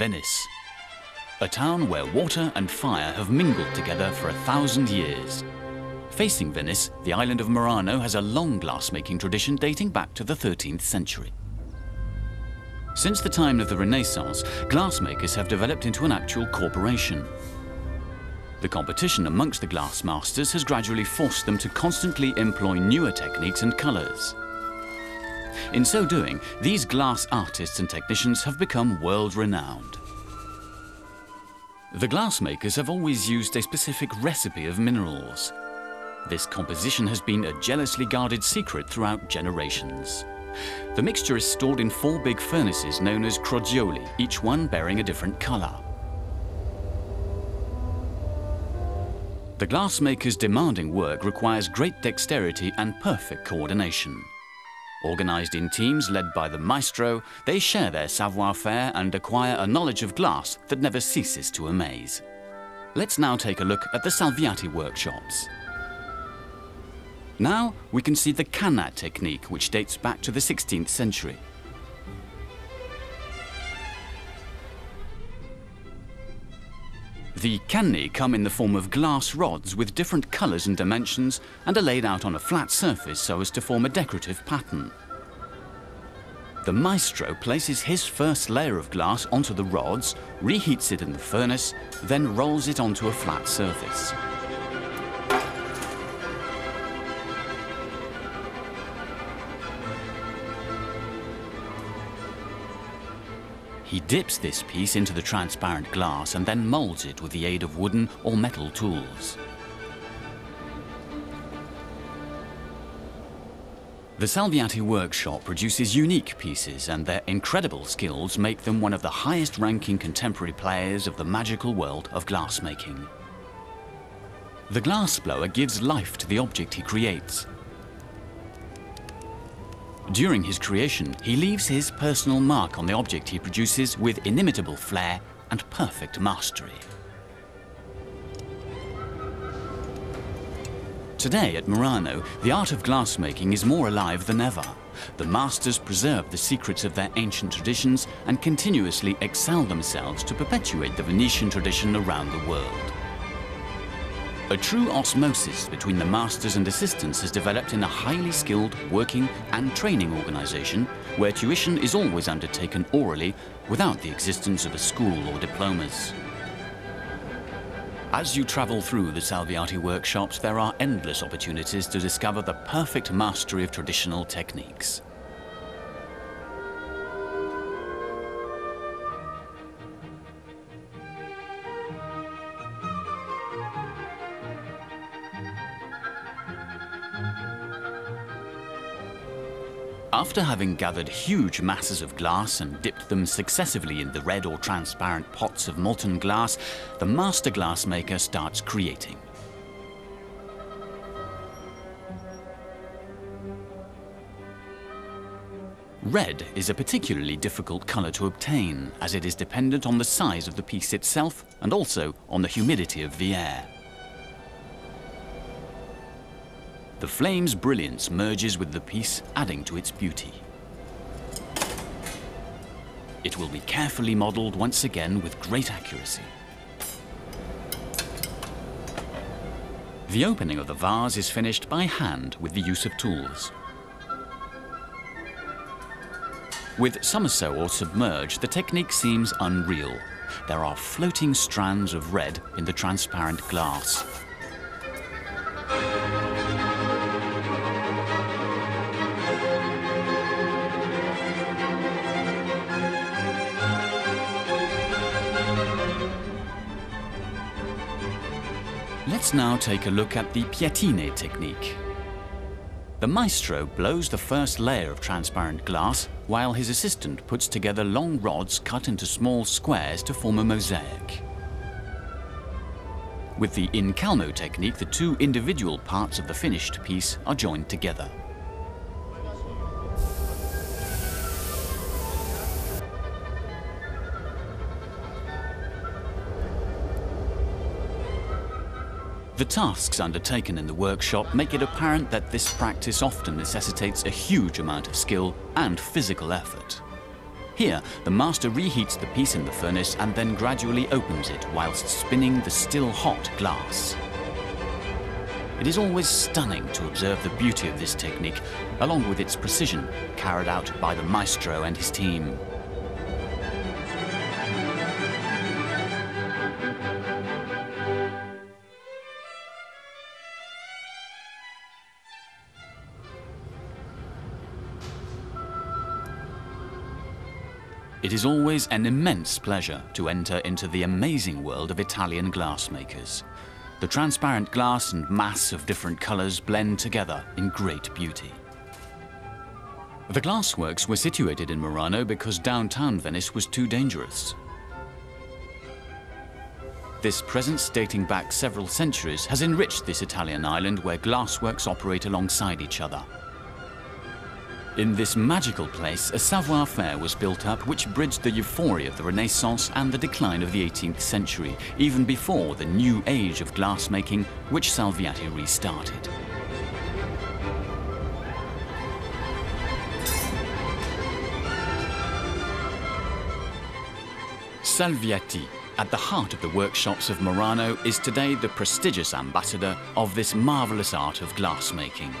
Venice, a town where water and fire have mingled together for 1,000 years. Facing Venice, the island of Murano has a long glassmaking tradition dating back to the 13th century. Since the time of the Renaissance, glassmakers have developed into an actual corporation. The competition amongst the glass masters has gradually forced them to constantly employ newer techniques and colours. In so doing, these glass artists and technicians have become world-renowned. The glassmakers have always used a specific recipe of minerals. This composition has been a jealously guarded secret throughout generations. The mixture is stored in 4 big furnaces known as crogioli, each one bearing a different colour. The glassmaker's demanding work requires great dexterity and perfect coordination. Organised in teams led by the maestro, they share their savoir-faire and acquire a knowledge of glass that never ceases to amaze. Let's now take a look at the Salviati workshops. Now we can see the canna technique, which dates back to the 16th century. The canne come in the form of glass rods with different colours and dimensions and are laid out on a flat surface so as to form a decorative pattern. The maestro places his first layer of glass onto the rods, reheats it in the furnace, then rolls it onto a flat surface. He dips this piece into the transparent glass and then molds it with the aid of wooden or metal tools. The Salviati workshop produces unique pieces, and their incredible skills make them one of the highest-ranking contemporary players of the magical world of glassmaking. The glassblower gives life to the object he creates. During his creation, he leaves his personal mark on the object he produces with inimitable flair and perfect mastery. Today at Murano, the art of glassmaking is more alive than ever. The masters preserve the secrets of their ancient traditions and continuously excel themselves to perpetuate the Venetian tradition around the world. A true osmosis between the masters and assistants has developed in a highly skilled working and training organisation where tuition is always undertaken orally without the existence of a school or diplomas. As you travel through the Salviati workshops, there are endless opportunities to discover the perfect mastery of traditional techniques. After having gathered huge masses of glass and dipped them successively in the red or transparent pots of molten glass, the master glassmaker starts creating. Red is a particularly difficult colour to obtain, as it is dependent on the size of the piece itself and also on the humidity of the air. The flame's brilliance merges with the piece, adding to its beauty. It will be carefully modelled once again with great accuracy. The opening of the vase is finished by hand with the use of tools. With somerseau or submerge, the technique seems unreal. There are floating strands of red in the transparent glass. Let's now take a look at the piatine technique. The maestro blows the first layer of transparent glass, while his assistant puts together long rods cut into small squares to form a mosaic. With the incalmo technique, the 2 individual parts of the finished piece are joined together. The tasks undertaken in the workshop make it apparent that this practice often necessitates a huge amount of skill and physical effort. Here, the master reheats the piece in the furnace and then gradually opens it whilst spinning the still hot glass. It is always stunning to observe the beauty of this technique, along with its precision, carried out by the maestro and his team. It is always an immense pleasure to enter into the amazing world of Italian glassmakers. The transparent glass and mass of different colors blend together in great beauty. The glassworks were situated in Murano because downtown Venice was too dangerous. This presence, dating back several centuries, has enriched this Italian island where glassworks operate alongside each other. In this magical place, a savoir-faire was built up which bridged the euphoria of the Renaissance and the decline of the 18th century, even before the new age of glassmaking which Salviati restarted. Salviati, at the heart of the workshops of Murano, is today the prestigious ambassador of this marvelous art of glassmaking.